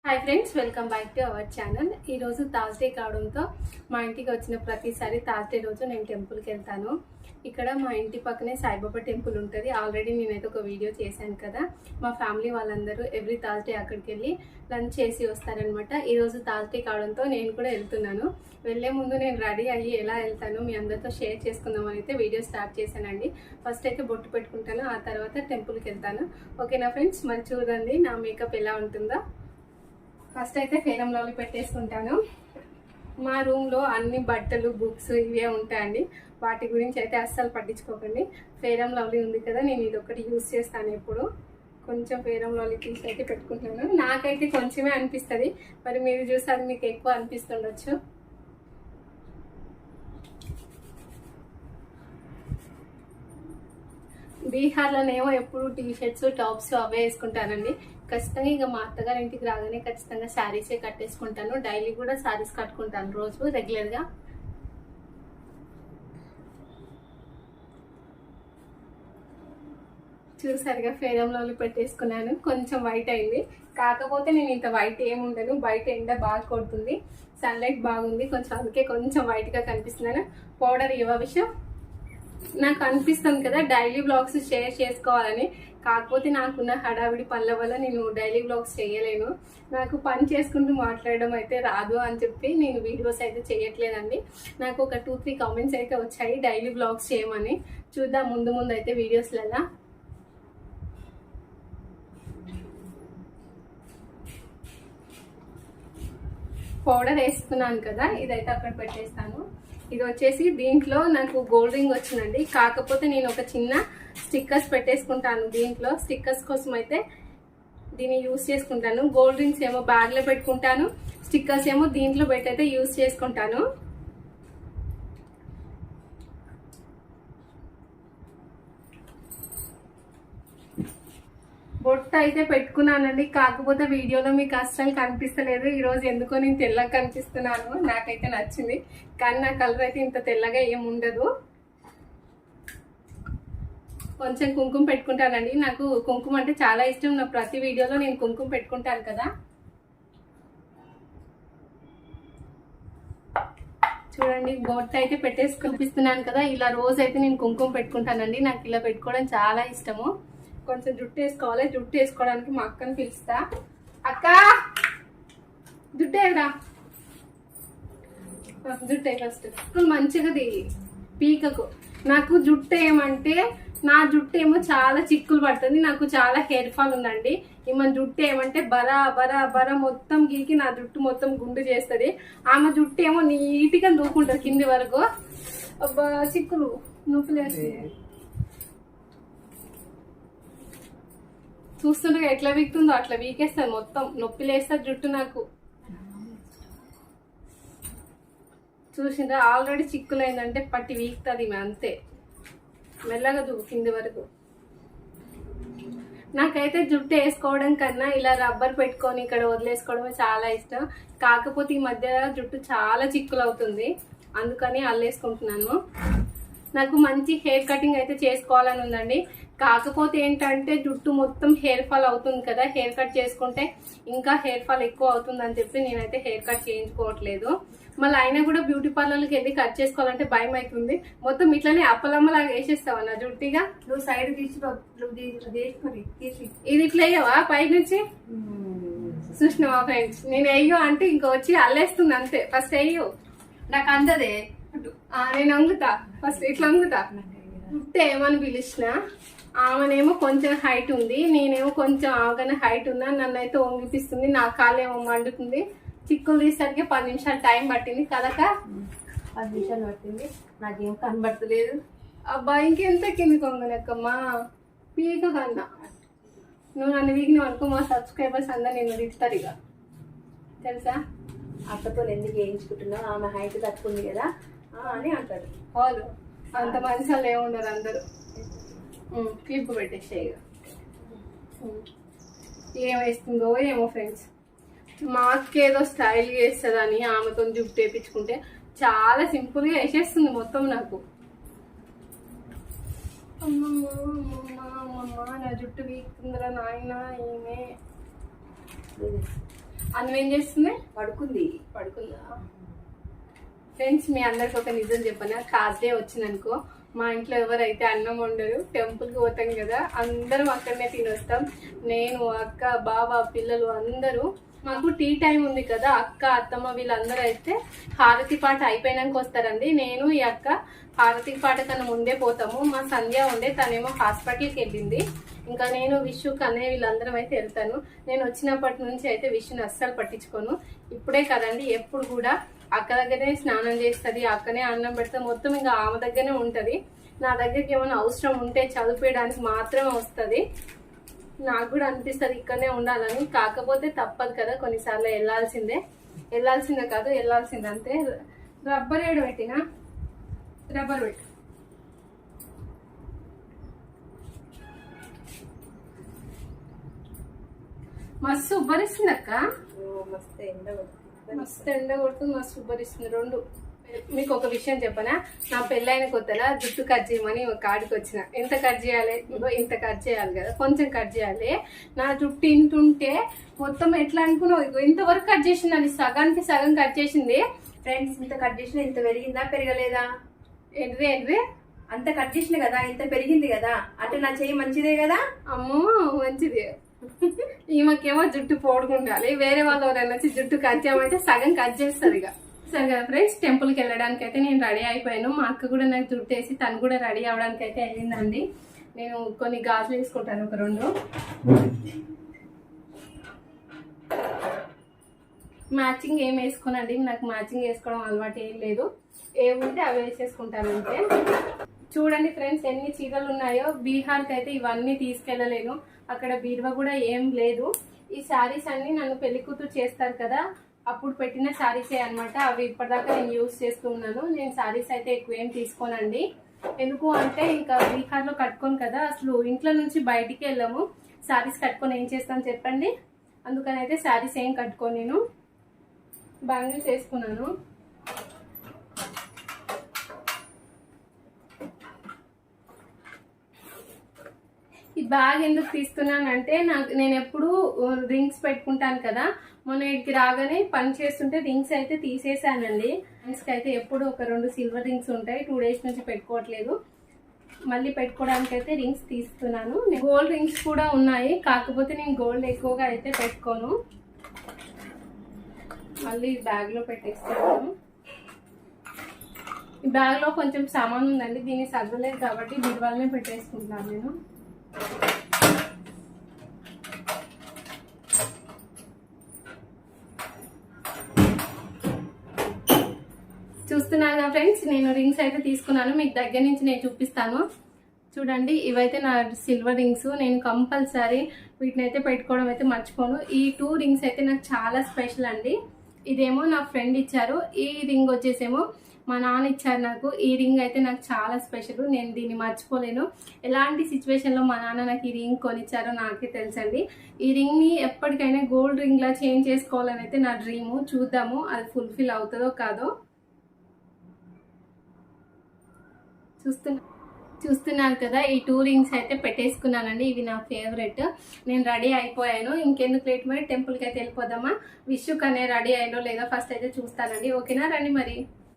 Hi friends, welcome back to our channel. ఈరోజు Thursday కావడంతో మా ఇంటికి వచ్చిన ప్రతిసారి థర్స్డే రోజు నేను టెంపుల్కి వెళ్తాను. ఇక్కడ మా ఇంటి పక్కనే సాయిబాబా టెంపుల్ ఉంటుంది. ఆల్రెడీ నేనైతే ఒక వీడియో చేశాను కదా. మా ఫ్యామిలీ వాళ్ళందరూ ఎవ్రీ థర్స్డే అక్కడికి వెళ్ళి లంచ్ చేసి వస్తారనమాట. ఈరోజు థర్స్డే కావడంతో నేను కూడా వెళ్తున్నాను. వెళ్ళే ముందు నేను రెడీ అయ్యి ఎలా వెళ్తాను మీ అందరితో షేర్ చేసుకుందామని అయితే వీడియో స్టార్ట్ చేశానండి. ఫస్ట్ అయితే బొట్టు పెట్టుకుంటాను, ఆ తర్వాత టెంపుల్కి వెళ్తాను. ఓకేనా ఫ్రెండ్స్, మరి చూడండి నా మేకప్ ఎలా ఉంటుందో. ఫస్ట్ అయితే ఫేర్ అండ్ లవ్లీ పెట్టేసుకుంటాను. మా రూమ్లో అన్ని బట్టలు, బుక్స్ ఇవే ఉంటాయండి. వాటి గురించి అయితే అస్సలు పట్టించుకోకండి. ఫేర్ అండ్ లవ్లీ ఉంది కదా, నేను ఇది ఒకటి యూజ్ చేస్తాను ఎప్పుడు. కొంచెం ఫేర్ అండ్ లవ్లీ తీసి అయితే పెట్టుకుంటున్నాను. నాకైతే కొంచెమే అనిపిస్తుంది, మరి మీరు చూస్తే అది మీకు ఎక్కువ అనిపిస్తుండొచ్చు. బీహార్లోనేమో ఎప్పుడు టీషర్ట్స్, టాప్స్ అవే వేసుకుంటానండి. ఖచ్చితంగా ఇక మా అత్తగారి ఇంటికి రాగానే ఖచ్చితంగా శారీసే కట్టేసుకుంటాను. డైలీ కూడా శారీస్ కట్టుకుంటాను రోజు రెగ్యులర్గా. చూసారుగా ఫేర్ అండ్ లవ్లీ పెట్టేసుకున్నాను. కొంచెం వైట్ అయింది, కాకపోతే నేను ఇంత వైట్ ఏమి ఉండను. బయట ఎండ బాగా కొడుతుంది, సన్లైట్ బాగుంది కొంచెం, అందుకే కొంచెం వైట్గా కనిపిస్తున్నాను. పౌడర్ ఇవ్వ విషయం నాకు అనిపిస్తుంది కదా డైలీ బ్లాగ్స్ షేర్ చేసుకోవాలని. కాకపోతే నాకున్న హడావిడి పనుల వల్ల నేను డైలీ బ్లాగ్స్ చేయలేను. నాకు పని చేసుకుంటూ మాట్లాడడం అయితే రాదు అని చెప్పి నేను వీడియోస్ అయితే చేయట్లేదండి. నాకు ఒక 2-3 కామెంట్స్ అయితే వచ్చాయి డైలీ బ్లాగ్స్ చేయమని. చూద్దాం ముందు ముందు అయితే వీడియోస్లలో. పౌడర్ వేసుకున్నాను కదా, ఇదైతే అక్కడ పెట్టేస్తాను. ఇది వచ్చేసి దీంట్లో నాకు గోల్డ్ రింగ్ వచ్చిందండి. కాకపోతే నేను ఒక చిన్న స్టిక్కర్స్ పెట్టేసుకుంటాను. దీంట్లో స్టిక్కర్స్ కోసం అయితే దీన్ని యూజ్ చేసుకుంటాను. గోల్డ్ రింగ్స్ ఏమో బ్యాగ్లో పెట్టుకుంటాను, స్టిక్కర్స్ ఏమో దీంట్లో పెట్టయితే యూజ్ చేసుకుంటాను. బొట్టు అయితే పెట్టుకున్నానండి, కాకపోతే వీడియోలో మీకు అస్సలు కనిపిస్తలేదు. ఈరోజు ఎందుకో నేను తెల్లగా కనిపిస్తున్నాను. నాకైతే నచ్చింది, కానీ నా కలర్ అయితే ఇంత తెల్లగా ఏమి ఉండదు. కొంచెం కుంకుమ పెట్టుకుంటానండి. నాకు కుంకుమ అంటే చాలా ఇష్టం. నా ప్రతి వీడియోలో నేను కుంకుమ పెట్టుకుంటాను కదా. చూడండి బొట్టు అయితే పెట్టేసి కనిపిస్తున్నాను కదా. ఇలా రోజు అయితే నేను కుంకుమ పెట్టుకుంటానండి. నాకు ఇలా పెట్టుకోవడం చాలా ఇష్టము. కొంచెం జుట్టు వేసుకోవాలి. జుట్టు వేసుకోవడానికి మా అక్కని పిలుస్తా. అక్క జుట్టు వేయరా, జుట్టు అయ్యి ఫస్ట్ మంచిగా పీకకు. నాకు జుట్టు ఏమంటే నా జుట్టు ఏమో చాలా చిక్కులు పడుతుంది. నాకు చాలా హెయిర్ ఫాల్ ఉందండి. ఈమె జుట్టు ఏమంటే బరా బరా బరా మొత్తం గీకి నా జుట్టు మొత్తం గుండు చేస్తుంది. ఆమె జుట్టు ఏమో నీట్గా దూకుంటుంది కింది వరకు. అబ్బా చిక్కులు నొప్పులేస్తుంది. చూస్తుండగా ఎట్లా వీక్తుందో అట్లా వీకేస్తుంది మొత్తం. నొప్పి లేస్తుంది జుట్టు నాకు. చూసిందా ఆల్రెడీ చిక్కులైందంటే పట్టి వీక్తుంది అంతే. మెల్లగా కింది వరకు. నాకైతే జుట్టు వేసుకోవడం కన్నా ఇలా రబ్బర్ పెట్టుకొని ఇక్కడ వదిలేసుకోవడమే చాలా ఇష్టం. కాకపోతే ఈ మధ్య జుట్టు చాలా చిక్కులు అవుతుంది, అందుకని అల్లేసుకుంటున్నాను. నాకు మంచి హెయిర్ కటింగ్ అయితే చేసుకోవాలని ఉందండి. కాకపోతే ఏంటంటే జుట్టు మొత్తం హెయిర్ ఫాల్ అవుతుంది కదా. హెయిర్ కట్ చేసుకుంటే ఇంకా హెయిర్ ఫాల్ ఎక్కువ అవుతుంది అని చెప్పి నేనైతే హెయిర్ కట్ చేయించుకోవట్లేదు. మళ్ళీ అయినా కూడా బ్యూటీ పార్లర్కి వెళ్ళి కట్ చేసుకోవాలంటే భయం అవుతుంది. మొత్తం ఇట్లనే అప్పలమ్మలాగా వేసేస్తావా నా జుట్టిగా? నువ్వు సైడ్ తీసి ఇది ఇట్లా వేయవా పై నుంచి? చూసినావా ఫ్రెండ్స్, నేను వేయో అంటే ఇంకా వచ్చి అల్లేస్తుంది అంతే. ఫస్ట్ వేయో, నాకు అందదే. నేను వంగుతా ఫస్ట్. ఇట్లా వంగుతా. జుట్టు ఏమని పిలిచిన ఆమెనేమో కొంచెం హైట్ ఉంది, నేనేమో కొంచెం ఆమెగానే హైట్ ఉన్నా. నన్ను అయితే వంగిపిస్తుంది, నా కాలు ఏమో మండుతుంది. చిక్కులు తీసరికి 10 నిమిషాలు టైం పట్టింది కదక. 10 నిమిషాలు పట్టింది, నాకేం కనబడతలేదు. అబ్బా ఇంకెంత కింది కొంగనక్కమ్మా పీక కన్నా. నువ్వు నన్ను వీగిన అనుకో మా సబ్స్క్రైబర్స్ అందరు నేను తిడతారు ఇక, తెలుసా? అక్కతో ఎందుకు వేయించుకుంటున్నావు, ఆమె హైట్ తక్కువ ఉంది కదా అని అంటారు వాళ్ళు. అంత మంచి వాళ్ళు ఏముండరు అందరూ. క్లిప్ పెట్టేసాయి ఇక. ఏం వేస్తుందో ఏమో ఫ్రెండ్స్. మా అక్క ఏదో స్టైల్గా వేస్తుందని ఆమెతో జుట్టు వేయించుకుంటే చాలా సింపుల్గా వేసేస్తుంది మొత్తం నాకు. అమ్మమ్మ నా జుట్టు వీక్తుందిరా నాయన. ఈమె అన్నం ఏం చేస్తుంది? పడుకుంది. పడుకుందా? ఫ్రెండ్స్, మీ అందరికి ఒక నిజం చెప్పనా, థర్స్డే వచ్చిందనుకో మా ఇంట్లో ఎవరైతే అన్నం వండరు, టెంపుల్కి పోతాం కదా, అందరం అక్కడనే తినొస్తాం. నేను, అక్క, బావ, పిల్లలు అందరూ. మాకు టీ టైం ఉంది కదా, అక్క, అత్తమ్మ వీళ్ళందరూ అయితే హారతి పాట అయిపోయినాక వస్తారండి. నేను ఈ అక్క హారతి పాట కన్నా ముందే పోతాము. మా సంధ్య ఉండే, తనేమో హాస్పిటల్కి వెళ్ళింది. ఇంకా నేను, విషు, కన్నయ్య వీళ్ళందరం అయితే వెళ్తాను. నేను వచ్చినప్పటి నుంచి అయితే విషుని అస్సలు పట్టించుకోను. ఇప్పుడే కదండి, ఎప్పుడు కూడా అక్క దగ్గరనే స్నానం చేస్తుంది, అక్కనే అన్నం పెడుతుంది, మొత్తం ఇంకా ఆమె దగ్గరనే ఉంటుంది. నా దగ్గరికి ఏమైనా అవసరం ఉంటే చదివేయడానికి మాత్రమే వస్తుంది. నాకు కూడా అనిపిస్తుంది ఇక్కడనే ఉండాలని, కాకపోతే తప్పదు కదా, కొన్నిసార్లు వెళ్ళాల్సిందే కాదు, వెళ్ళాల్సిందే అంతే. రబ్బర్ ఏడు పెట్టినా, రబ్బర్ పెట్టు. మస్తు ఉబ్బరిస్తుంది అక్క, మస్తు ఎండ కొడుతుంది, మస్తు ఉబ్బరిస్తుంది. రెండు మీకు ఒక విషయం చెప్పనా, నా పెళ్ళైన కొత్తలా జుట్టు కట్ చేయమని ఒక కాడికి వచ్చిన. ఎంత కట్ చేయాలి? ఇంత కట్ చేయాలి కదా, కొంచెం కట్ చేయాలి. నా జుట్టు ఇంటుంటే మొత్తం ఎట్లా అనుకున్నావు, ఇంతవరకు కట్ చేసింది అని, సగానికి సగం కట్ చేసింది. ఫ్రెండ్స్, ఇంత కట్ చేసిన ఇంత పెరిగిందా పెరగలేదా? ఏంటిది అంత కట్ చేసిన కదా, ఇంత పెరిగింది కదా, అంటే నా చెయ్యి మంచిదే కదా. అమ్మో మంచిది. ఈమెకేమో జుట్టు పోడుకుండాలి, వేరే వాళ్ళు ఎవరైనా వచ్చి జుట్టు కట్ చేయమంటే సగం కట్ చేస్తుంది. ఇక సరే కదా ఫ్రెండ్స్, టెంపుల్కి వెళ్ళడానికి అయితే నేను రెడీ అయిపోయాను. మా అక్క కూడా నాకు జుట్టు వేసి తను కూడా రెడీ అవ్వడానికి అయితే వెళ్ళిందండి. నేను కొన్ని గాజులు వేసుకుంటాను, ఒక 2. మ్యాచింగ్ ఏం వేసుకోనండి, నాకు మ్యాచింగ్ వేసుకోవడం అలవాటు ఏం లేదు. ఏముంటే అవి వేసేసుకుంటాను అంతే. చూడండి ఫ్రెండ్స్, ఎన్ని చీరలు ఉన్నాయో. బీహార్కి అయితే ఇవన్నీ తీసుకెళ్ళలేను, అక్కడ బీరువా కూడా ఏం లేదు. ఈ శారీస్ అన్ని నన్ను పెళ్లి కూతురు చేస్తారు కదా, అప్పుడు పెట్టిన శారీసే అనమాట. అవి ఇప్పటిదాకా నేను యూజ్ చేస్తూ ఉన్నాను. నేను శారీస్ అయితే ఎక్కువ ఏం తీసుకోనండి. ఎందుకు అంటే ఇంకా బీహార్లో కట్టుకోను కదా, అసలు ఇంట్లో నుంచి బయటికి వెళ్ళాము. శారీస్ కట్టుకొని ఏం చేస్తాను చెప్పండి. అందుకని అయితే శారీస్ ఏం కట్టుకోను. నేను బ్యాంగిల్స్ వేసుకున్నాను. ఈ బ్యాగ్ ఎందుకు తీస్తున్నానంటే, నేను ఎప్పుడు రింగ్స్ పెట్టుకుంటాను కదా, మొన్న ఇక్కడికి రాగానే పని చేస్తుంటే రింగ్స్ అయితే తీసేసానండి. రింగ్స్కి అయితే ఎప్పుడు ఒక 2 సిల్వర్ రింగ్స్ ఉంటాయి, 2 డేస్ నుంచి పెట్టుకోవట్లేదు. మళ్ళీ పెట్టుకోవడానికి అయితే రింగ్స్ తీస్తున్నాను. గోల్డ్ రింగ్స్ కూడా ఉన్నాయి, కాకపోతే నేను గోల్డ్ ఎక్కువగా అయితే పెట్టుకోను. మళ్ళీ బ్యాగ్లో పెట్టేస్తున్నాను. ఈ బ్యాగ్లో కొంచెం సామాన్ ఉందండి, దీన్ని సర్దలేదు కాబట్టి బీరువాలనే పెట్టేసుకుంటున్నాను నేను. చూస్తున్నాను ఫ్రెండ్స్, నేను రింగ్స్ అయితే తీసుకున్నాను, మీకు దగ్గర నుంచి నేను చూపిస్తాను. చూడండి, ఇవైతే నా సిల్వర్ రింగ్స్. నేను కంపల్సరీ వీటిని అయితే పెట్టుకోవడం అయితే మర్చిపోను. ఈ 2 రింగ్స్ అయితే నాకు చాలా స్పెషల్ అండి. ఇదేమో నా ఫ్రెండ్ ఇచ్చారు, ఈ రింగ్ వచ్చేసేమో మా నాన్న ఇచ్చారు నాకు. ఈ రింగ్ అయితే నాకు చాలా స్పెషల్, నేను దీన్ని మర్చిపోలేను. ఎలాంటి సిచ్యువేషన్లో మా నాన్న నాకు ఈ రింగ్ కొనిచ్చారో నాకే తెలుసండి. ఈ రింగ్ని ఎప్పటికైనా గోల్డ్ రింగ్లా చేంజ్ చేసుకోవాలని అయితే నా డ్రీము. చూద్దాము అది ఫుల్ఫిల్ అవుతుందో కాదో. చూస్తున్నారు కదా, ఈ 2 రింగ్స్ అయితే పెట్టేసుకున్నానండి. ఇవి నా ఫేవరెట్. నేను రెడీ అయిపోయాను, ఇంకెందుకు లేట్ మరి టెంపుల్కి అయితే వెళ్ళిపోదామా. విషు కనే రెడీ అయ్యాడో లేదా ఫస్ట్ అయితే చూస్తానండి. ఓకేనా, రండి మరి.